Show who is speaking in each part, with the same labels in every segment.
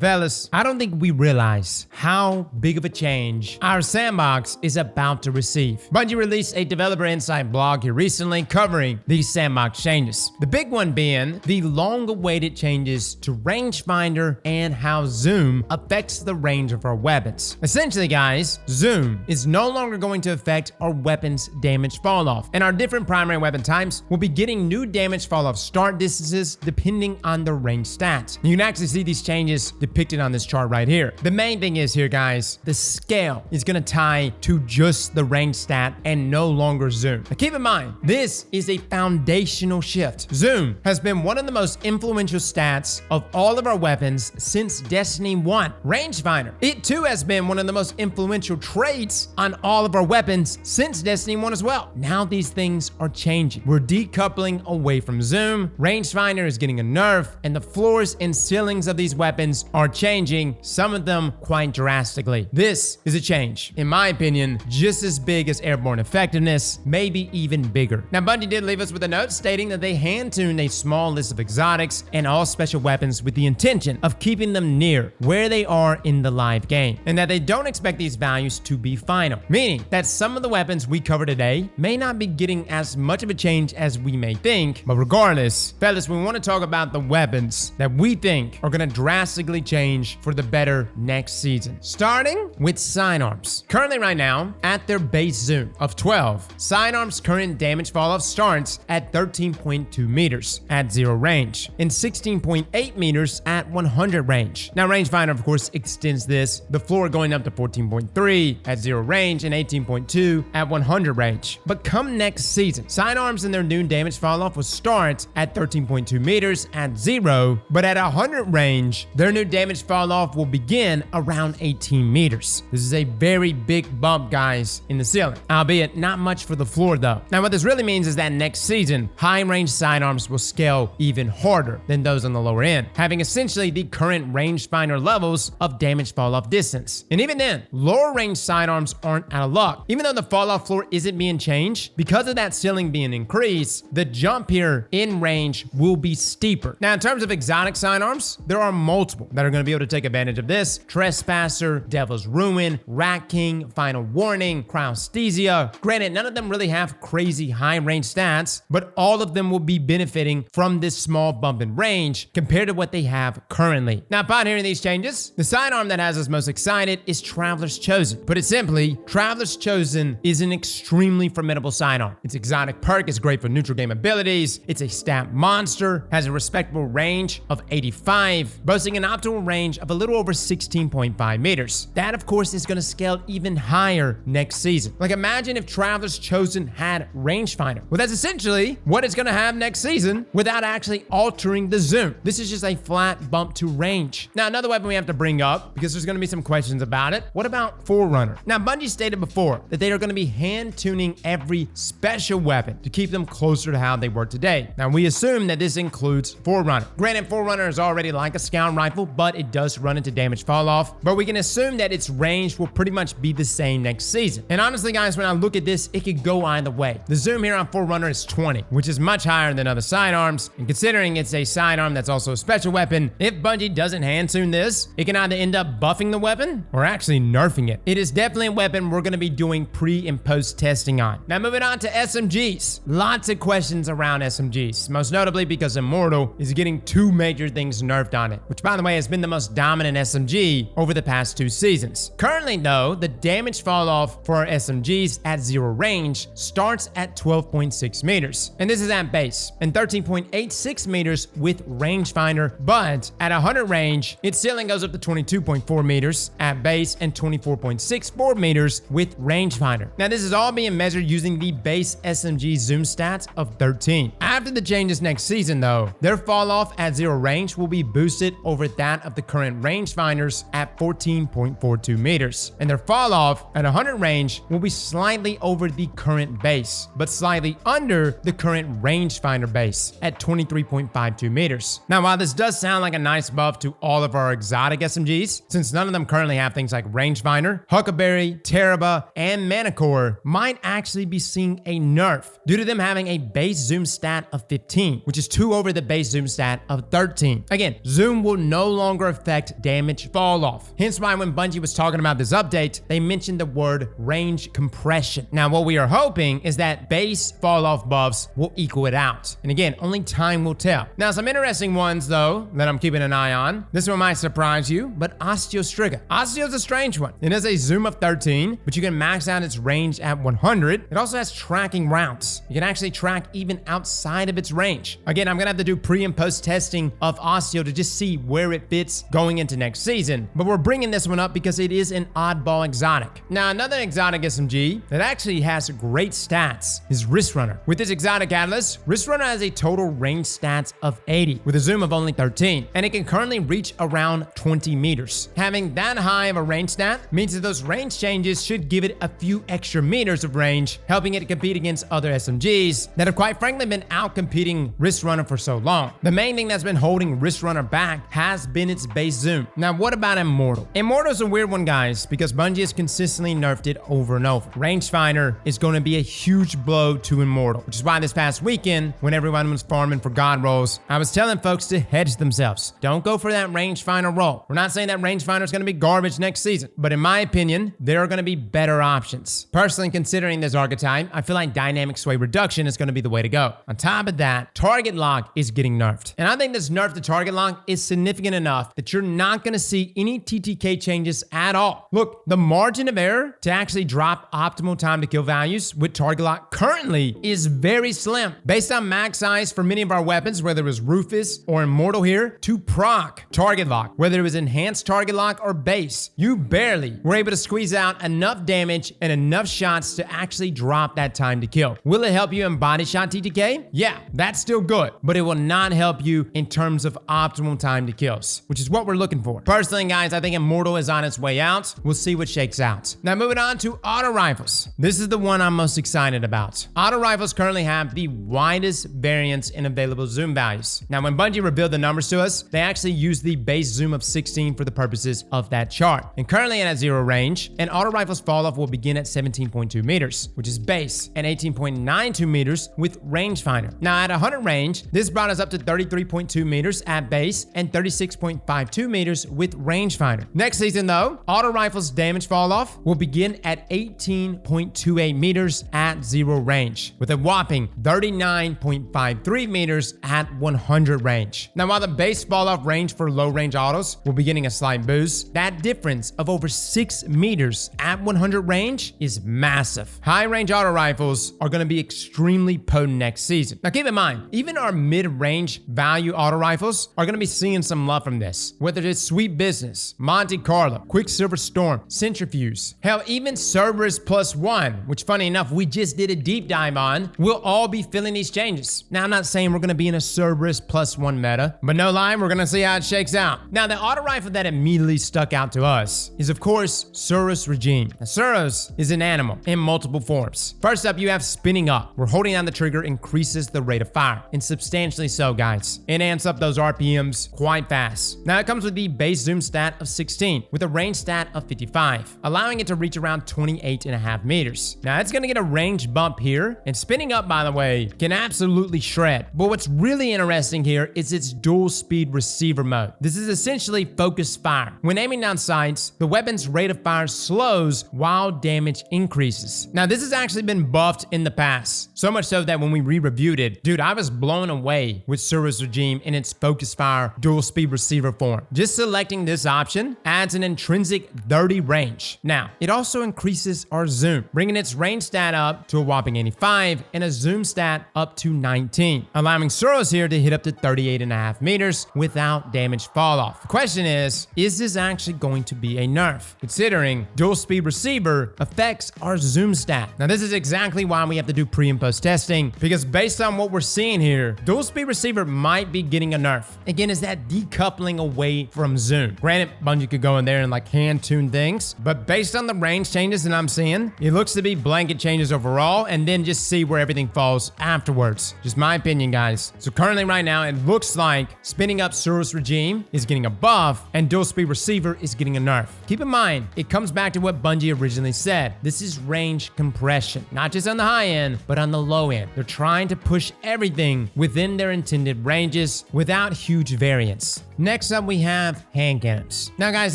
Speaker 1: Fellas, I don't think we realize how big of a change our sandbox is about to receive. Bungie released a developer insight blog here recently covering these sandbox changes. The big one being the long-awaited changes to Rangefinder and how zoom affects the range of our weapons. Essentially, guys, zoom is no longer going to affect our weapons' damage falloff, and our different primary weapon types will be getting new damage falloff start distances depending on their range stats. You can actually see these changes depicted on this chart right here. The main thing is here, guys, the scale is going to tie to just the range stat and no longer zoom. Now keep in mind, this is a foundational shift. Zoom has been one of the most influential stats of all of our weapons since Destiny 1. Rangefinder, it too has been one of the most influential traits on all of our weapons since Destiny 1 as well. Now these things are changing. We're decoupling away from zoom. Rangefinder is getting a nerf, and the floors and ceilings of these weapons are changing, some of them quite drastically. This is a change, in my opinion, just as big as airborne effectiveness, maybe even bigger. Now, Bungie did leave us with a note stating that they hand-tuned a small list of exotics and all special weapons with the intention of keeping them near where they are in the live game, and that they don't expect these values to be final, meaning that some of the weapons we cover today may not be getting as much of a change as we may think. But regardless, fellas, we want to talk about the weapons that we think are going to drastically change for the better next season. Starting with Sidearms. Currently right now, at their base zoom of 12, Sidearms' current damage falloff starts at 13.2 meters at 0 range and 16.8 meters at 100 range. Now Rangefinder of course extends this, the floor going up to 14.3 at 0 range and 18.2 at 100 range. But come next season, Sidearms and their new damage falloff will start at 13.2 meters at 0, but at 100 range, their new damage fall off will begin around 18 meters. This is a very big bump, guys, in the ceiling, albeit not much for the floor though. Now what this really means is that next season, high range sidearms will scale even harder than those on the lower end, having essentially the current rangefinder levels of damage fall off distance. And even then, lower range sidearms aren't out of luck. Even though the fall off floor isn't being changed, because of that ceiling being increased, the jump here in range will be steeper. Now in terms of exotic sidearms, there are multiple that are going to be able to take advantage of this. Trespasser, Devil's Ruin, Rat King, Final Warning, Cryosthesia. Granted, none of them really have crazy high range stats, but all of them will be benefiting from this small bump in range compared to what they have currently. Now, upon hearing these changes, the sidearm that has us most excited is Traveler's Chosen. Put it simply, Traveler's Chosen is an extremely formidable sidearm. Its exotic perk is great for neutral game abilities. It's a stat monster, has a respectable range of 85, boasting an optimal range of a little over 16.5 meters. That, of course, is going to scale even higher next season. Like, imagine if Traveler's Chosen had Rangefinder. Well, that's essentially what it's going to have next season without actually altering the zoom. This is just a flat bump to range. Now, another weapon we have to bring up, because there's going to be some questions about it. What about Forerunner? Now, Bungie stated before that they are going to be hand-tuning every special weapon to keep them closer to how they were today. Now, we assume that this includes Forerunner. Granted, Forerunner is already like a scout rifle, but it does run into damage fall off. But we can assume that its range will pretty much be the same next season. And honestly, guys, when I look at this, it could go either way. The zoom here on Forerunner is 20, which is much higher than other sidearms. And considering it's a sidearm that's also a special weapon, if Bungie doesn't hand tune this, it can either end up buffing the weapon or actually nerfing it. It is definitely a weapon we're going to be doing pre and post testing on. Now, moving on to SMGs. Lots of questions around SMGs, most notably because Immortal is getting two major things nerfed on it, which by the way has been the most dominant SMG over the past 2 seasons. Currently though, the damage fall off for our SMGs at 0 range starts at 12.6 meters, and this is at base, and 13.86 meters with Rangefinder, but at 100 range, its ceiling goes up to 22.4 meters at base and 24.64 meters with Rangefinder. Now this is all being measured using the base SMG zoom stats of 13. After the changes next season though, their fall off at 0 range will be boosted over that of the current Rangefinders at 14.42 meters, and their fall off at 100 range will be slightly over the current base, but slightly under the current Rangefinder base at 23.52 meters. Now, while this does sound like a nice buff to all of our exotic SMGs, since none of them currently have things like Rangefinder, Huckleberry, Teraba, and Manicore might actually be seeing a nerf due to them having a base zoom stat of 15, which is 2 over the base zoom stat of 13. Again, zoom will no longer longer affect damage fall off. Hence why when Bungie was talking about this update, they mentioned the word range compression. Now, what we are hoping is that base fall off buffs will equal it out. And again, only time will tell. Now, some interesting ones though that I'm keeping an eye on. This one might surprise you, but Osteostriga. Osteo's a strange one. It has a zoom of 13, but you can max out its range at 100. It also has tracking routes. You can actually track even outside of its range. Again, I'm gonna have to do pre and post testing of Osteo to just see where it fits going into next season. But we're bringing this one up because it is an oddball exotic. Now, another exotic SMG that actually has great stats is Wrist Runner. With this exotic catalyst, Wrist Runner has a total range stats of 80 with a zoom of only 13, and it can currently reach around 20 meters. Having that high of a range stat means that those range changes should give it a few extra meters of range, helping it to compete against other SMGs that have quite frankly been out competing Wrist Runner for so long. The main thing that's been holding Wrist Runner back has been its base zoom. Now, what about Immortal? Immortal's a weird one, guys, because Bungie has consistently nerfed it over and over. Rangefinder is going to be a huge blow to Immortal, which is why this past weekend, when everyone was farming for God rolls, I was telling folks to hedge themselves. Don't go for that Rangefinder roll. We're not saying that Rangefinder is going to be garbage next season, but in my opinion, there are going to be better options. Personally, considering this archetype, I feel like dynamic sway reduction is going to be the way to go. On top of that, target lock is getting nerfed. And I think this nerf to target lock is significant enough that you're not going to see any TTK changes at all. Look, the margin of error to actually drop optimal time to kill values with target lock currently is very slim. Based on max size for many of our weapons, whether it was Rufus or Immortal here, to proc target lock, whether it was enhanced target lock or base, you barely were able to squeeze out enough damage and enough shots to actually drop that time to kill. Will it help you in body shot TTK? Yeah, that's still good, but it will not help you in terms of optimal time to kills, which is what we're looking for. Personally, guys, I think Immortal is on its way out. We'll see what shakes out. Now, moving on to auto rifles. This is the one I'm most excited about. Auto rifles currently have the widest variance in available zoom values. Now, when Bungie revealed the numbers to us, they actually used the base zoom of 16 for the purposes of that chart. And currently at 0 range, an auto rifle's fall off will begin at 17.2 meters, which is base, and 18.92 meters with rangefinder. Now, at 100 range, this brought us up to 33.2 meters at base and 36.52 meters with rangefinder. Next season, though, auto rifles damage fall off will begin at 18.28 meters at 0 range, with a whopping 39.53 meters at 100 range. Now, while the base fall off range for low range autos will be getting a slight boost, that difference of over 6 meters at 100 range is massive. High range auto rifles are going to be extremely potent next season. Now, keep in mind, even our mid-range value auto rifles are going to be seeing some love from this, whether it's Sweet Business, Monte Carlo, Quicksilver Storm, Centrifuge, hell, even Cerberus +1, which funny enough, we just did a deep dive on, will all be feeling these changes. Now, I'm not saying we're going to be in a Cerberus +1 meta, but no lie, we're going to see how it shakes out. Now, the auto rifle that immediately stuck out to us is, of course, Suros Regime. Now, Suros is an animal in multiple forms. First up, you have spinning up, where holding down the trigger increases the rate of fire, and substantially so, guys. It amps up those RPMs quite fast. Now, it comes with the base zoom stat of 16, with a range stat of 55, allowing it to reach around 28.5 meters. Now, it's going to get a range bump here, and spinning up, by the way, can absolutely shred. But what's really interesting here is its dual speed receiver mode. This is essentially focused fire. When aiming down sights, the weapon's rate of fire slows while damage increases. Now, this has actually been buffed in the past, so much so that when we re-reviewed it, dude, I was blown away with Suros Regime in its focus fire dual speed receiver form. Just selecting this option adds an intrinsic 30 range. Now, it also increases our zoom, bringing its range stat up to a whopping 85 and a zoom stat up to 19, allowing Suros here to hit up to 38.5 meters without damage fall off. The question is this actually going to be a nerf, considering dual speed receiver affects our zoom stat? Now, this is exactly why we have to do pre and post testing, because based on what we're seeing here, dual speed receiver might be getting a nerf. Again, is that decoupling away from zoom? Granted, Bungie could go in there and like hand tune things, but based on the range changes that I'm seeing, it looks to be blanket changes overall, and then just see where everything falls afterwards. Just my opinion, guys. So currently right now, it looks like spinning up Suros Regime is getting a buff and dual speed receiver is getting a nerf. Keep in mind, it comes back to what Bungie originally said. This is range compression, not just on the high end, but on the low end. They're trying to push everything within their intended ranges without huge variance. Next Next up, we have hand cannons. Now, guys,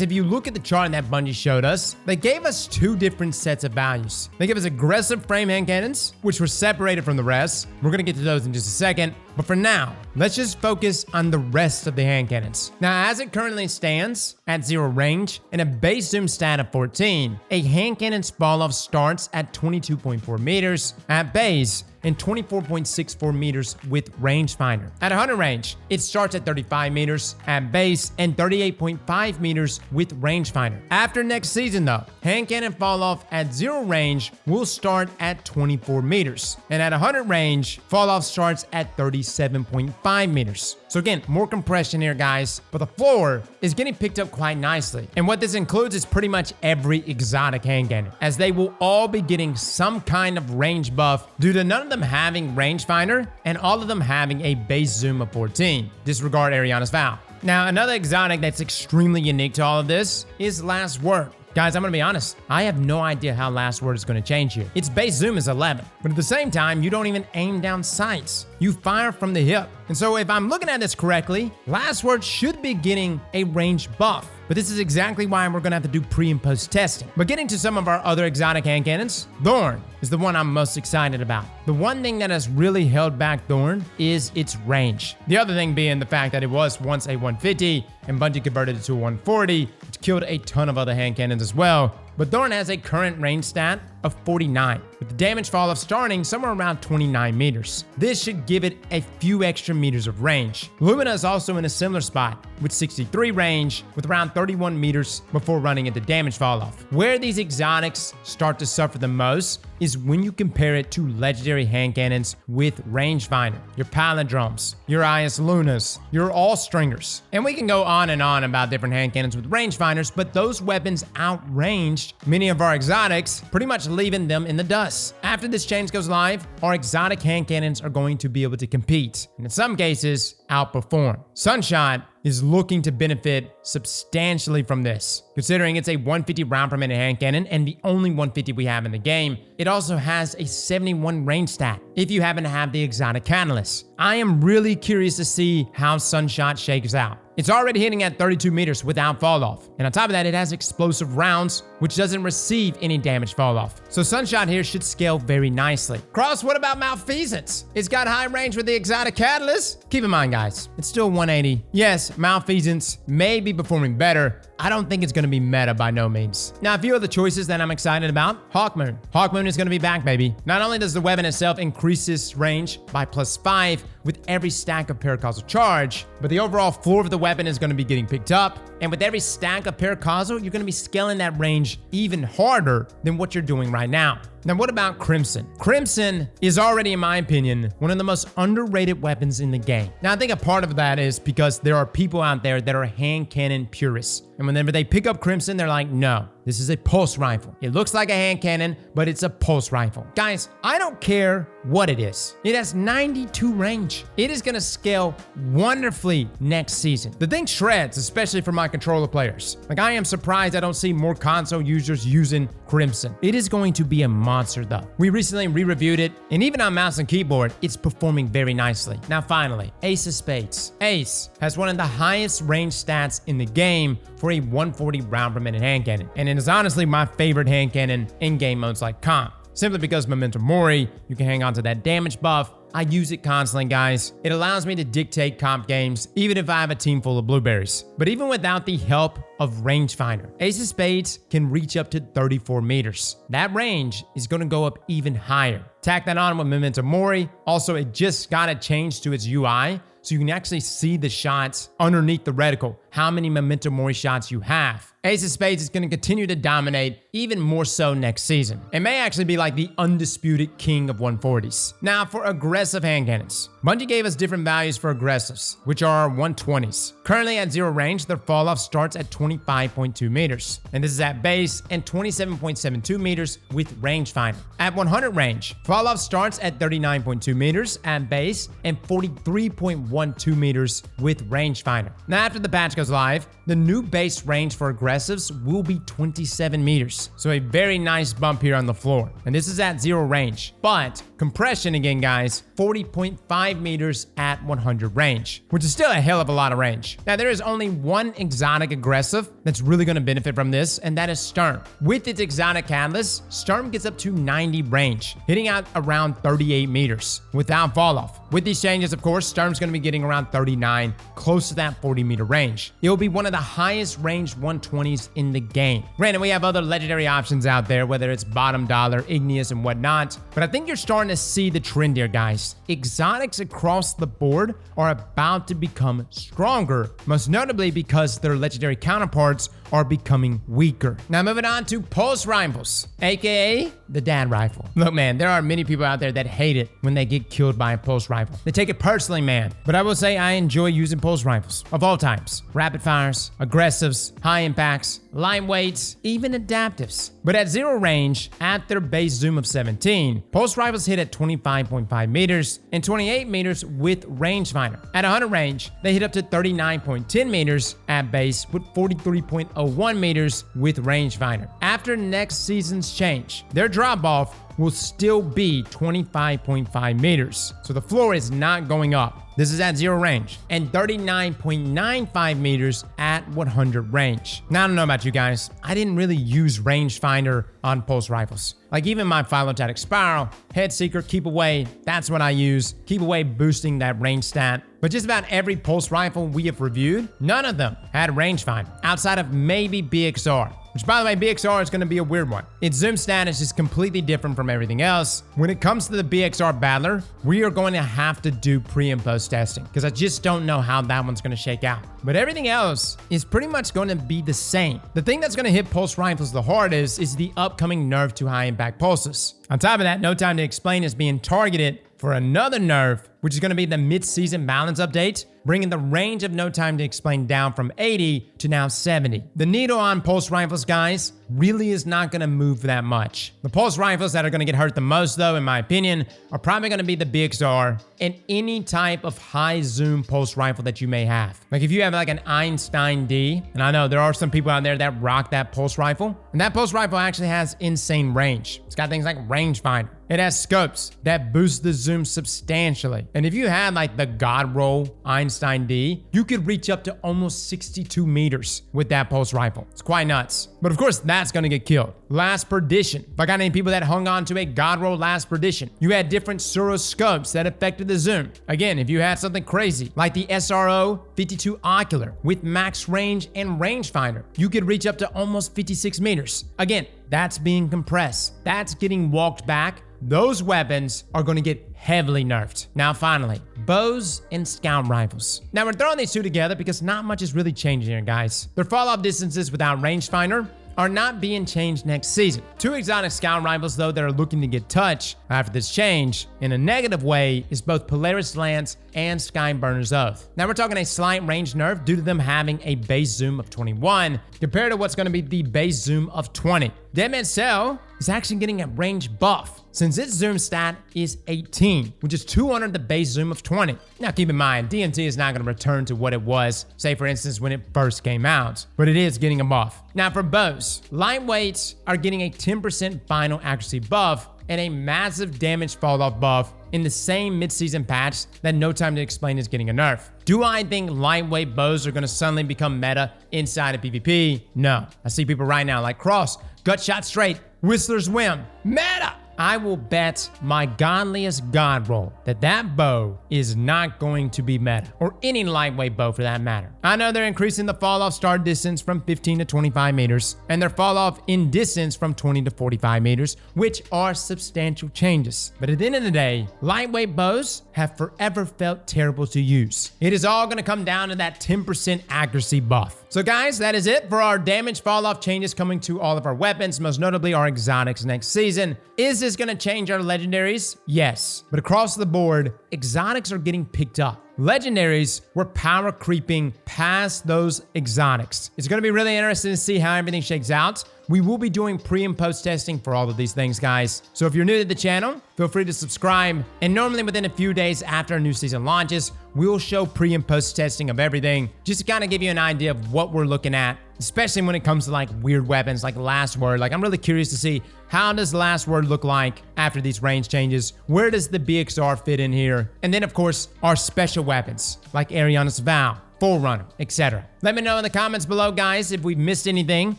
Speaker 1: if you look at the chart that Bungie showed us, they gave us two different sets of values. They give us aggressive frame hand cannons, which were separated from the rest. We're going to get to those in just a second. But for now, let's just focus on the rest of the hand cannons. Now, as it currently stands, at 0 range and a base zoom stat of 14, a hand cannon's fall off starts at 22.4 meters at base and 24.64 meters with Rangefinder. At 100 range, it starts at 35 meters at base and 38.5 meters with Rangefinder. After next season though, hand cannon fall off at 0 range will start at 24 meters. And at 100 range, fall off starts at 37.5 meters. So again, more compression here, guys, but the floor is getting picked up quite nicely. And what this includes is pretty much every exotic hand cannon, as they will all be getting some kind of range buff due to none of them having Rangefinder and all of them having a base zoom of 14. Disregard Ariana's vow. Now, another exotic that's extremely unique to all of this is Last Word. Guys, I'm gonna be honest, I have no idea how Last Word is gonna change here. Its base zoom is 11, but at the same time, you don't even aim down sights. You fire from the hip. And so if I'm looking at this correctly, Last Word should be getting a range buff. But this is exactly why we're gonna have to do pre and post testing. But getting to some of our other exotic hand cannons, Thorn is the one I'm most excited about. The one thing that has really held back Thorn is its range. The other thing being the fact that it was once a 150 and Bungie converted it to a 140, which killed a ton of other hand cannons as well. But Thorn has a current range stat of 49, with the damage fall off starting somewhere around 29 meters. This should give it a few extra meters of range. Lumina is also in a similar spot, with 63 range, with around 31 meters before running into damage fall off. Where these exotics start to suffer the most is when you compare it to legendary hand cannons with Rangefinder, your palindromes, your IS Lunas, your all stringers. And we can go on and on about different hand cannons with rangefinders, but those weapons outranged many of our exotics, pretty much leaving them in the dust. After this change goes live, our exotic hand cannons are going to be able to compete, and in some cases, outperform. Sunshot is looking to benefit substantially from this. Considering it's a 150 round per minute hand cannon and the only 150 we have in the game, it also has a 71 range stat if you happen to have the exotic catalyst. I am really curious to see how Sunshot shakes out. It's already hitting at 32 meters without fall off. And on top of that, it has explosive rounds, which doesn't receive any damage fall off. So Sunshot here should scale very nicely. Cross, what about Malfeasance? It's got high range with the exotic catalyst. Keep in mind, guys, it's still 180. Yes, Malfeasance may be performing better. I don't think it's going to be meta by no means. Now, a few other choices that I'm excited about. Hawkmoon. Hawkmoon is going to be back, baby. Not only does the weapon itself increase its range by +5 with every stack of paracausal charge, but the overall floor of the weapon is going to be getting picked up. And with every stack of paracausal, you're going to be scaling that range even harder than what you're doing right now. Now, what about Crimson? Crimson is already, in my opinion, one of the most underrated weapons in the game. Now, I think a part of that is because there are people out there that are hand cannon purists. And whenever they pick up Crimson, they're like, no, this is a pulse rifle. It looks like a hand cannon, but it's a pulse rifle. Guys, I don't care what it is. It has 92 range. It is going to scale wonderfully next season. The thing shreds, especially for my controller players. Like, I am surprised I don't see more console users using Crimson. It is going to be a monster though. We recently re-reviewed it, and even on mouse and keyboard, it's performing very nicely. Now finally, Ace of Spades. Ace has one of the highest range stats in the game for a 140 round per minute hand cannon, and it is honestly my favorite hand cannon in game modes like comp. Simply because Memento Mori, you can hang on to that damage buff. I use it constantly, guys. It allows me to dictate comp games, even if I have a team full of blueberries. But even without the help of Rangefinder, Ace of Spades can reach up to 34 meters. That range is going to go up even higher. Tack that on with Memento Mori. Also, it just got a change to its UI, so you can actually see the shots underneath the reticle, how many Memento Mori shots you have. Ace of Spades is going to continue to dominate even more so next season. It may actually be like the undisputed king of 140s. Now for aggressive hand cannons. Bungie gave us different values for aggressives, which are 120s. Currently at 0 range, their fall off starts at 25.2 meters. And this is at base and 27.72 meters with Rangefinder. At 100 range, fall off starts at 39.2 meters at base and 43.12 meters with Rangefinder. Now after the patch goes live, the new base range for aggressives will be 27 meters. So a very nice bump here on the floor. And this is at 0 range. But compression again, guys, 40.5 meters at 100 range, which is still a hell of a lot of range. Now, there is only one exotic aggressive that's really going to benefit from this, and that is Sturm. With its exotic catalyst, Sturm gets up to 90 range, hitting out around 38 meters without fall off. With these changes, of course, Sturm's going to be getting around 39, close to that 40 meter range. It will be one of the highest range 120s in the game. Granted, we have other legendary options out there, whether it's bottom dollar, igneous, and whatnot, but I think you're starting to see the trend here, guys. Exotics across the board are about to become stronger, most notably because their legendary counterparts are becoming weaker. Now moving on to pulse rifles, aka the dad rifle. Look, man, there are many people out there that hate it when they get killed by a pulse rifle. They take it personally, man. But I will say I enjoy using pulse rifles of all types. Rapid fires, aggressives, high impacts, lightweights, even adaptives. But at 0 range, at their base zoom of 17, pulse rifles hit at 25.5 meters and 28 meters with rangefinder. At 100 range, they hit up to 39.10 meters at base with 43.01 meters with rangefinder. After next season's change, their drop off will still be 25.5 meters. So the floor is not going up. This is at 0 range, and 39.95 meters at 100 range. Now, I don't know about you guys. I didn't really use rangefinder on pulse rifles. Like even my Phyllotatic Spiral, Head Seeker, Keep Away, that's what I use. Keep Away boosting that range stat. But just about every pulse rifle we have reviewed, none of them had rangefinder, outside of maybe BXR. Which, by the way, BXR is going to be a weird one. Its zoom status is completely different from everything else. When it comes to the BXR Battler, we are going to have to do pre and post testing because I just don't know how that one's going to shake out. But everything else is pretty much going to be the same. The thing that's going to hit pulse rifles the hardest is the upcoming nerf to high impact pulses. On top of that, No Time to Explain is being targeted for another nerf, which is going to be the mid-season balance update, bringing the range of No Time to Explain down from 80 to now 70. The needle on pulse rifles, guys, really is not going to move that much. The pulse rifles that are going to get hurt the most, though, in my opinion, are probably going to be the BXR and any type of high zoom pulse rifle that you may have. Like if you have like an Einstein D, and I know there are some people out there that rock that pulse rifle, and that pulse rifle actually has insane range. It's got things like rangefinder. It has scopes that boost the zoom substantially. And if you had like the God Roll Einstein D, you could reach up to almost 62 meters with that pulse rifle. It's quite nuts. But of course, that's gonna get killed. Last Perdition. If I got any people that hung on to a God Roll Last Perdition, you had different Suro scopes that affected the zoom. Again, if you had something crazy, like the SRO 52 Ocular with max range and rangefinder, you could reach up to almost 56 meters. Again, that's being compressed. That's getting walked back. Those weapons are going to get heavily nerfed. Now, finally, bows and scout rifles. Now, we're throwing these two together because not much is really changing here, guys. Their fall-off distances without rangefinder are not being changed next season. Two exotic scout rifles, though, that are looking to get touched after this change in a negative way is both Polaris Lance and Skyburner's Oath. Now, we're talking a slight range nerf due to them having a base zoom of 21 compared to what's going to be the base zoom of 20. Deadman Cell is actually getting a range buff since its zoom stat is 18, which is 200 the base zoom of 20. Now keep in mind, DMT is not going to return to what it was, say for instance, when it first came out, but it is getting a buff. Now for bows, lightweights are getting a 10% final accuracy buff and a massive damage fall-off buff in the same mid-season patch that No Time to Explain is getting a nerf. Do I think lightweight bows are going to suddenly become meta inside of PvP? No. I see people right now like Cross, Gut Shot Straight, Whistler's Whim, meta! I will bet my godliest god roll that that bow is not going to be meta, or any lightweight bow for that matter. I know they're increasing the fall-off start distance from 15 to 25 meters, and their fall-off in distance from 20 to 45 meters, which are substantial changes. But at the end of the day, lightweight bows have forever felt terrible to use. It is all going to come down to that 10% accuracy buff. So guys, that is it for our damage fall-off changes coming to all of our weapons, most notably our exotics next season. Is this going to change our legendaries? Yes. But across the board, exotics are getting picked up. Legendaries were power creeping past those exotics. It's going to be really interesting to see how everything shakes out. We will be doing pre and post testing for all of these things, guys. So if you're new to the channel, feel free to subscribe. And normally within a few days after a new season launches, we will show pre and post testing of everything, just to kind of give you an idea of what we're looking at, especially when it comes to like weird weapons like Last Word. Like I'm really curious to see, how does Last Word look like after these range changes? Where does the BXR fit in here? And then of course, our special weapons like Ariana's Vow, Forerunner, etc. Let me know in the comments below, guys, if we've missed anything.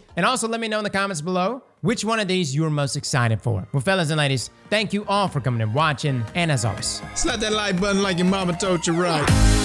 Speaker 1: And also let me know in the comments below which one of these you're most excited for. Well, fellas and ladies, thank you all for coming and watching. And as always,
Speaker 2: slap that like button like your mama told you right.